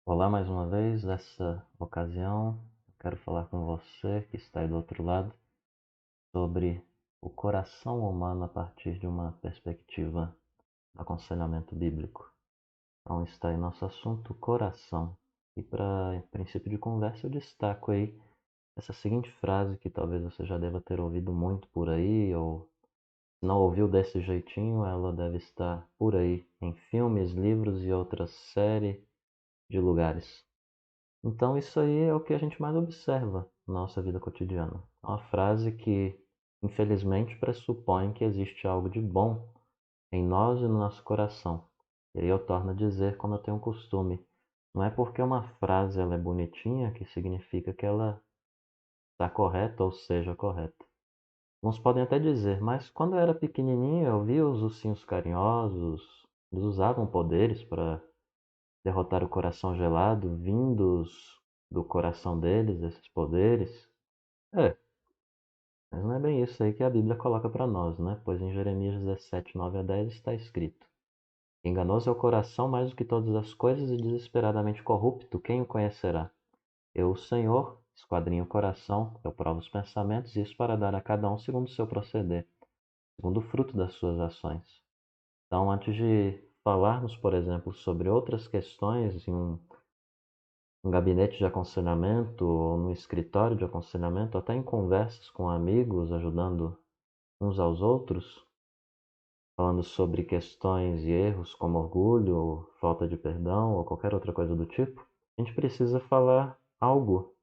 Olá mais uma vez, nessa ocasião quero falar com você que está aí do outro lado sobre o coração humano a partir de uma perspectiva de aconselhamento bíblico. Então está aí nosso assunto, coração. E para princípio de conversa eu destaco aí essa seguinte frase que talvez você já deva ter ouvido muito por aí, ou se não ouviu desse jeitinho, ela deve estar por aí em filmes, livros e outra série de lugares. Então isso aí é o que a gente mais observa na nossa vida cotidiana. Uma frase que, infelizmente, pressupõe que existe algo de bom em nós e no nosso coração. E aí eu torno a dizer, como eu tenho um costume, não é porque uma frase ela é bonitinha que significa que ela está correta ou seja correta. Uns podem até dizer, mas quando eu era pequenininho eu via os ursinhos carinhosos, eles usavam poderes para derrotar o coração gelado, vindos do coração deles, esses poderes. É, mas não é bem isso aí que a Bíblia coloca para nós, né? Pois em Jeremias 17, 9 a 10 está escrito: Enganoso é o coração mais do que todas as coisas e desesperadamente corrupto, quem o conhecerá? Eu, o Senhor, esquadrinho o coração, eu provo os pensamentos, e isso para dar a cada um segundo o seu proceder, segundo o fruto das suas ações. Então, antes de falarmos, por exemplo, sobre outras questões em um gabinete de aconselhamento ou no escritório de aconselhamento, até em conversas com amigos, ajudando uns aos outros, falando sobre questões e erros como orgulho, ou falta de perdão ou qualquer outra coisa do tipo, a gente precisa falar algo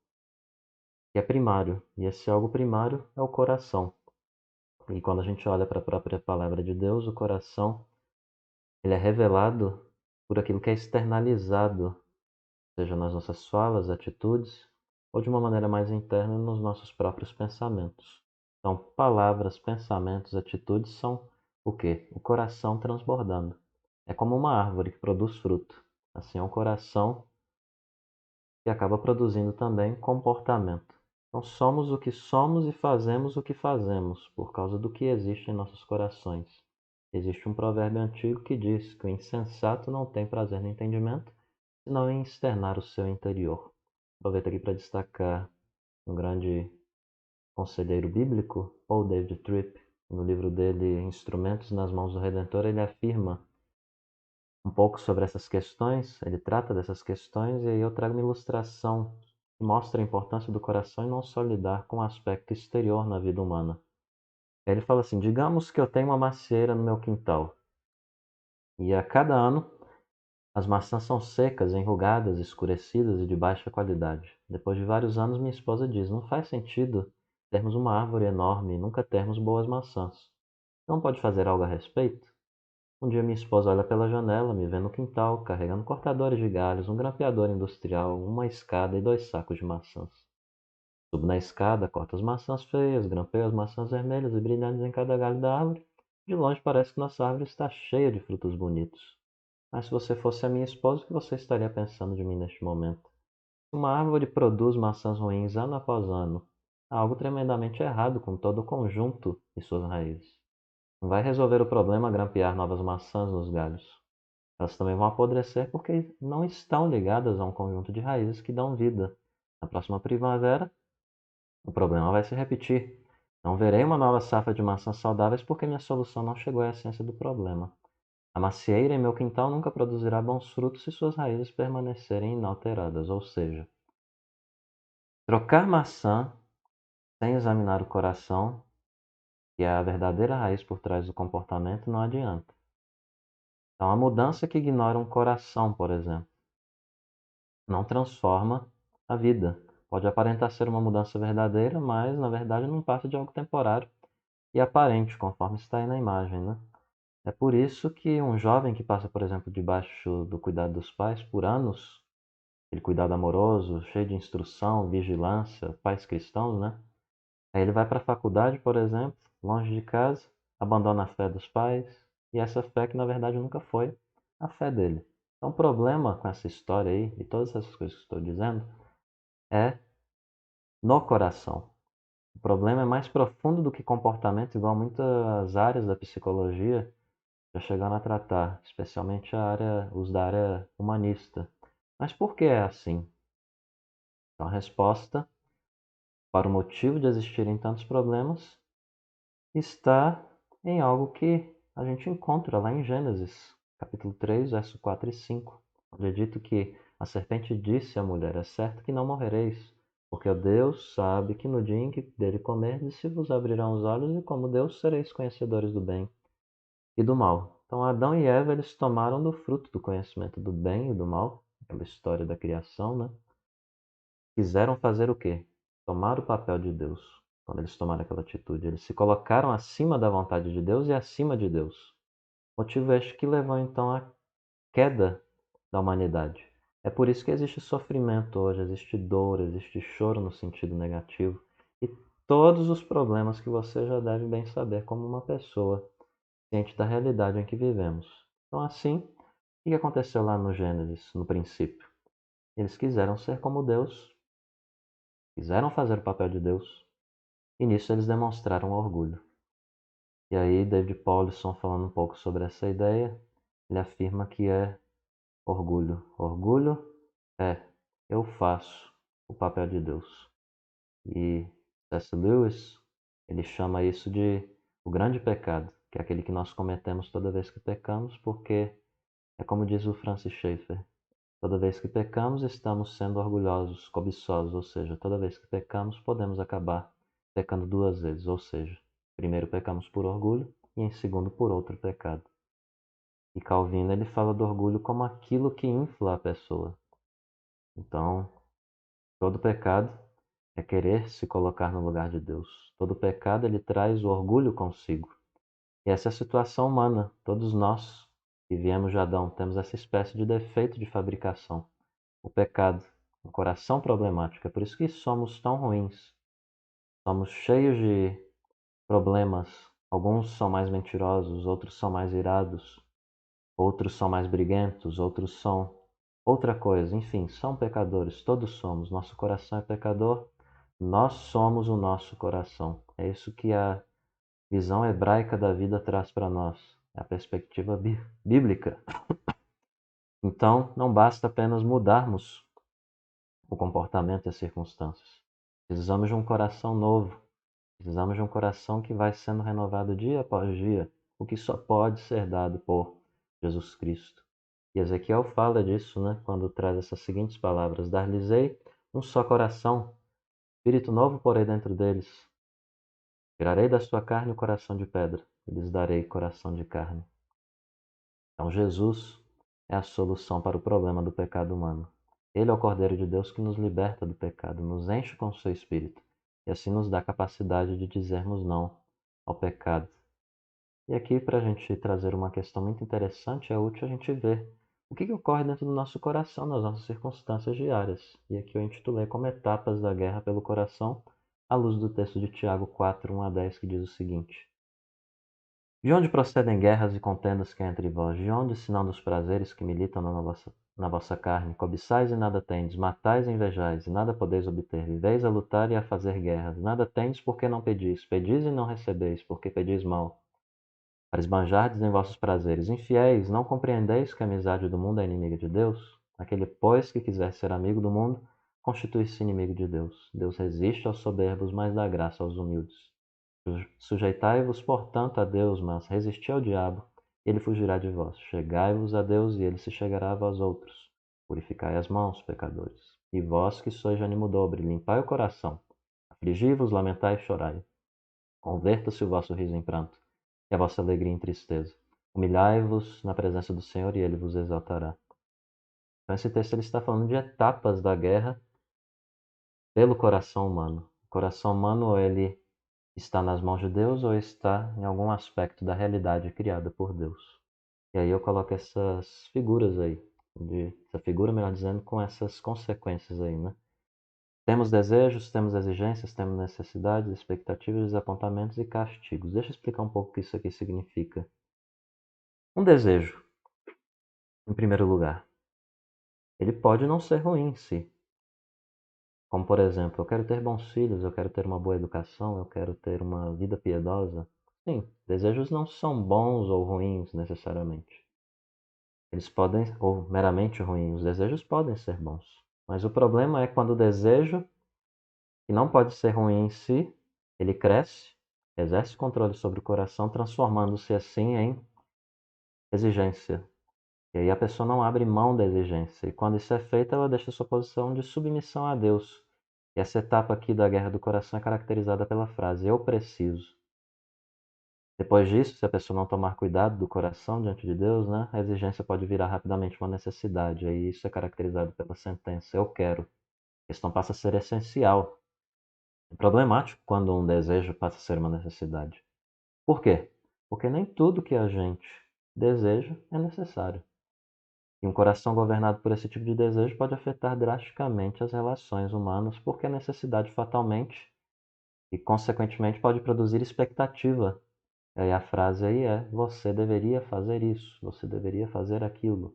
que é primário, e esse algo primário é o coração. E quando a gente olha para a própria palavra de Deus, o coração ele é revelado por aquilo que é externalizado, seja nas nossas falas, atitudes, ou de uma maneira mais interna nos nossos próprios pensamentos. Então, palavras, pensamentos, atitudes são o quê? O coração transbordando. É como uma árvore que produz fruto. Assim é um coração que acaba produzindo também comportamento. Então, somos o que somos e fazemos o que fazemos por causa do que existe em nossos corações. Existe um provérbio antigo que diz que o insensato não tem prazer no entendimento, senão em externar o seu interior. Aproveito aqui para destacar um grande conselheiro bíblico, Paul David Tripp. No livro dele, Instrumentos nas Mãos do Redentor, ele afirma um pouco sobre essas questões, ele trata dessas questões, e aí eu trago uma ilustração que mostra a importância do coração e não só lidar com o aspecto exterior na vida humana. Ele fala assim: digamos que eu tenho uma macieira no meu quintal, e a cada ano as maçãs são secas, enrugadas, escurecidas e de baixa qualidade. Depois de vários anos, minha esposa diz: não faz sentido termos uma árvore enorme e nunca termos boas maçãs. Não pode fazer algo a respeito? Um dia minha esposa olha pela janela, me vê no quintal, carregando cortadores de galhos, um grampeador industrial, uma escada e 2 sacos de maçãs. Subo na escada, corto as maçãs feias, grampeio as maçãs vermelhas e brilhantes em cada galho da árvore. De longe parece que nossa árvore está cheia de frutos bonitos. Mas se você fosse a minha esposa, o que você estaria pensando de mim neste momento? Uma árvore produz maçãs ruins ano após ano. Há algo tremendamente errado com todo o conjunto e suas raízes. Não vai resolver o problema grampear novas maçãs nos galhos. Elas também vão apodrecer porque não estão ligadas a um conjunto de raízes que dão vida. Na próxima primavera, o problema vai se repetir. Não verei uma nova safra de maçãs saudáveis porque minha solução não chegou à essência do problema. A macieira em meu quintal nunca produzirá bons frutos se suas raízes permanecerem inalteradas, ou seja, trocar maçã sem examinar o coração, que é a verdadeira raiz por trás do comportamento, não adianta. Então, a mudança que ignora um coração, por exemplo, não transforma a vida. Pode aparentar ser uma mudança verdadeira, mas na verdade não passa de algo temporário e aparente, conforme está aí na imagem, né? É por isso que um jovem que passa, por exemplo, debaixo do cuidado dos pais por anos, aquele cuidado amoroso, cheio de instrução, vigilância, pais cristãos, né? Aí ele vai para a faculdade, por exemplo, longe de casa, abandona a fé dos pais, e essa fé que na verdade nunca foi a fé dele. Então o problema com essa história aí, e todas essas coisas que estou dizendo, é no coração. O problema é mais profundo do que comportamento, igual muitas áreas da psicologia já chegaram a tratar, especialmente os da área humanista. Mas por que é assim? Então, a resposta para o motivo de existirem tantos problemas está em algo que a gente encontra lá em Gênesis, capítulo 3, verso 4 e 5, onde é dito que a serpente disse à mulher: é certo que não morrereis, porque o Deus sabe que no dia em que dele comerdes se vos abrirão os olhos e como Deus sereis conhecedores do bem e do mal. Então Adão e Eva eles tomaram do fruto do conhecimento do bem e do mal, aquela história da criação, né? Quiseram fazer o quê? Tomar o papel de Deus. Quando eles tomaram aquela atitude, eles se colocaram acima da vontade de Deus e acima de Deus. Motivo este que levou então à queda da humanidade. É por isso que existe sofrimento hoje, existe dor, existe choro no sentido negativo e todos os problemas que você já deve bem saber como uma pessoa ciente da realidade em que vivemos. Então, assim, o que aconteceu lá no Gênesis, no princípio? Eles quiseram ser como Deus, quiseram fazer o papel de Deus, e nisso eles demonstraram orgulho. E aí, David Paulison, falando um pouco sobre essa ideia, ele afirma que é orgulho. Orgulho é eu faço o papel de Deus. E C.S. Lewis, ele chama isso de o grande pecado, que é aquele que nós cometemos toda vez que pecamos, porque é como diz o Francis Schaeffer, toda vez que pecamos estamos sendo orgulhosos, cobiçosos, ou seja, toda vez que pecamos podemos acabar pecando duas vezes, ou seja, primeiro pecamos por orgulho e em segundo por outro pecado. E Calvino ele fala do orgulho como aquilo que infla a pessoa. Então, todo pecado é querer se colocar no lugar de Deus. Todo pecado ele traz o orgulho consigo. E essa é a situação humana. Todos nós que viemos de Adão temos essa espécie de defeito de fabricação. O pecado, um coração problemático. É por isso que somos tão ruins. Somos cheios de problemas. Alguns são mais mentirosos, outros são mais irados, outros são mais briguentos, outros são outra coisa. Enfim, são pecadores, todos somos. Nosso coração é pecador, nós somos o nosso coração. É isso que a visão hebraica da vida traz para nós, é a perspectiva bíblica. Então, não basta apenas mudarmos o comportamento e as circunstâncias. Precisamos de um coração novo, precisamos de um coração que vai sendo renovado dia após dia, o que só pode ser dado por Jesus Cristo. E Ezequiel fala disso, né, quando traz essas seguintes palavras: dar-lhes-ei um só coração, espírito novo porei dentro deles. Tirarei da sua carne o coração de pedra, e lhes darei coração de carne. Então, Jesus é a solução para o problema do pecado humano. Ele é o Cordeiro de Deus que nos liberta do pecado, nos enche com o seu Espírito e assim nos dá a capacidade de dizermos não ao pecado. E aqui, para a gente trazer uma questão muito interessante, é útil a gente ver o que ocorre dentro do nosso coração, nas nossas circunstâncias diárias. E aqui eu intitulei como Etapas da Guerra pelo Coração, à luz do texto de Tiago 4, 1 a 10, que diz o seguinte: de onde procedem guerras e contendas que há entre vós? De onde, senão dos prazeres que militam na vossa carne? Cobiçais e nada tendes, matais e invejais, e nada podeis obter. Viveis a lutar e a fazer guerras. Nada tendes, porque não pedis. Pedis e não recebeis, porque pedis mal, para esbanjardes em vossos prazeres. Infiéis, não compreendeis que a amizade do mundo é inimiga de Deus? Aquele, pois, que quiser ser amigo do mundo, constitui-se inimigo de Deus. Deus resiste aos soberbos, mas dá graça aos humildes. Sujeitai-vos, portanto, a Deus, mas resisti ao diabo, e ele fugirá de vós. Chegai-vos a Deus, e ele se chegará a vós outros. Purificai as mãos, pecadores. E vós que sois de ânimo dobre, limpai o coração. Afligi-vos, lamentai e chorai. Converta-se o vosso riso em pranto, e a vossa alegria em tristeza. Humilhai-vos na presença do Senhor, e ele vos exaltará. Então, esse texto ele está falando de etapas da guerra pelo coração humano. O coração humano, ele está nas mãos de Deus ou está em algum aspecto da realidade criada por Deus. E aí eu coloco essas figuras aí, essa figura, melhor dizendo, com essas consequências aí, né? Temos desejos, temos exigências, temos necessidades, expectativas, desapontamentos e castigos. Deixa eu explicar um pouco o que isso aqui significa. Um desejo, em primeiro lugar, ele pode não ser ruim em si. Como, por exemplo, eu quero ter bons filhos, eu quero ter uma boa educação, eu quero ter uma vida piedosa. Sim, desejos não são bons ou ruins necessariamente. Eles podem, ou meramente ruins, os desejos podem ser bons. Mas o problema é quando o desejo, que não pode ser ruim em si, ele cresce, exerce controle sobre o coração, transformando-se assim em exigência. E aí a pessoa não abre mão da exigência. E quando isso é feito, ela deixa sua posição de submissão a Deus. E essa etapa aqui da guerra do coração é caracterizada pela frase eu preciso. Depois disso, se a pessoa não tomar cuidado do coração diante de Deus, né, a exigência pode virar rapidamente uma necessidade. Aí isso é caracterizado pela sentença eu quero. A questão passa a ser essencial. É problemático quando um desejo passa a ser uma necessidade. Por quê? Porque nem tudo que a gente deseja é necessário. E um coração governado por esse tipo de desejo pode afetar drasticamente as relações humanas, porque a necessidade fatalmente e, consequentemente, pode produzir expectativa. E aí a frase aí é: você deveria fazer isso, você deveria fazer aquilo.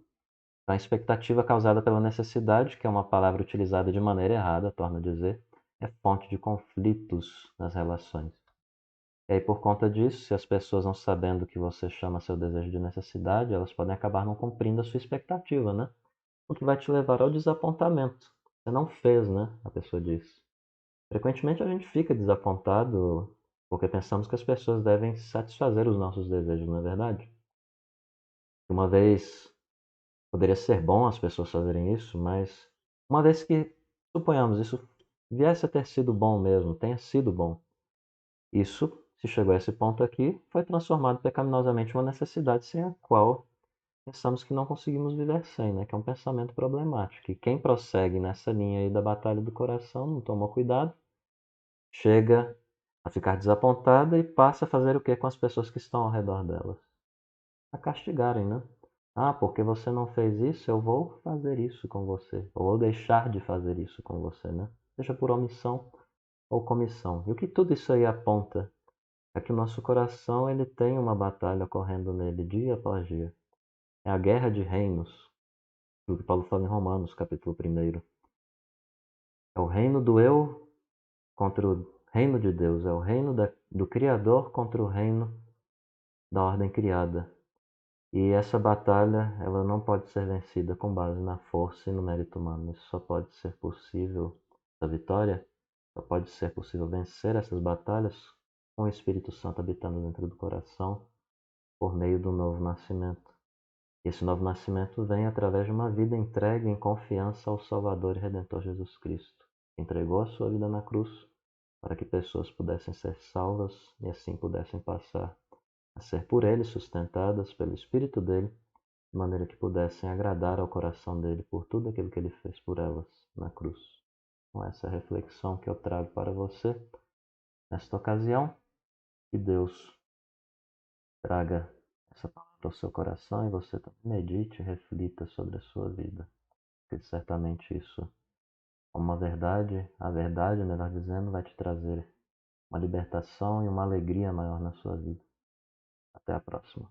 Então, a expectativa causada pela necessidade, que é uma palavra utilizada de maneira errada, torno a dizer, é fonte de conflitos nas relações. E aí, por conta disso, se as pessoas não sabendo o que você chama seu desejo de necessidade, elas podem acabar não cumprindo a sua expectativa, né? O que vai te levar ao desapontamento. Você não fez, né? A pessoa diz. Frequentemente a gente fica desapontado porque pensamos que as pessoas devem satisfazer os nossos desejos, não é verdade? Uma vez poderia ser bom as pessoas fazerem isso, mas uma vez que, suponhamos, isso viesse a ter sido bom mesmo, tenha sido bom, isso, se chegou a esse ponto aqui, foi transformado pecaminosamente em uma necessidade sem a qual pensamos que não conseguimos viver sem, né? Que é um pensamento problemático. E quem prossegue nessa linha aí da batalha do coração, não tomou cuidado, chega a ficar desapontada e passa a fazer o que com as pessoas que estão ao redor delas? A castigarem, né? Ah, porque você não fez isso, eu vou fazer isso com você. Ou vou deixar de fazer isso com você, né? Seja por omissão ou comissão. E o que tudo isso aí aponta é que o nosso coração ele tem uma batalha ocorrendo nele dia após dia. É a guerra de reinos, do que Paulo fala em Romanos, capítulo 1. É o reino do eu contra o reino de Deus. É o reino do Criador contra o reino da ordem criada. E essa batalha, ela não pode ser vencida com base na força e no mérito humano. Isso só pode ser possível, essa vitória, só pode ser possível vencer essas batalhas com o Espírito Santo habitando dentro do coração por meio do novo nascimento. Esse novo nascimento vem através de uma vida entregue em confiança ao Salvador e Redentor Jesus Cristo, que entregou a sua vida na cruz para que pessoas pudessem ser salvas e assim pudessem passar a ser por ele sustentadas pelo Espírito dele, de maneira que pudessem agradar ao coração dele por tudo aquilo que ele fez por elas na cruz. Com essa reflexão que eu trago para você nesta ocasião, que Deus traga essa palavra ao seu coração e você também medite e reflita sobre a sua vida, porque certamente isso, como uma verdade, a verdade, melhor dizendo, vai te trazer uma libertação e uma alegria maior na sua vida. Até a próxima.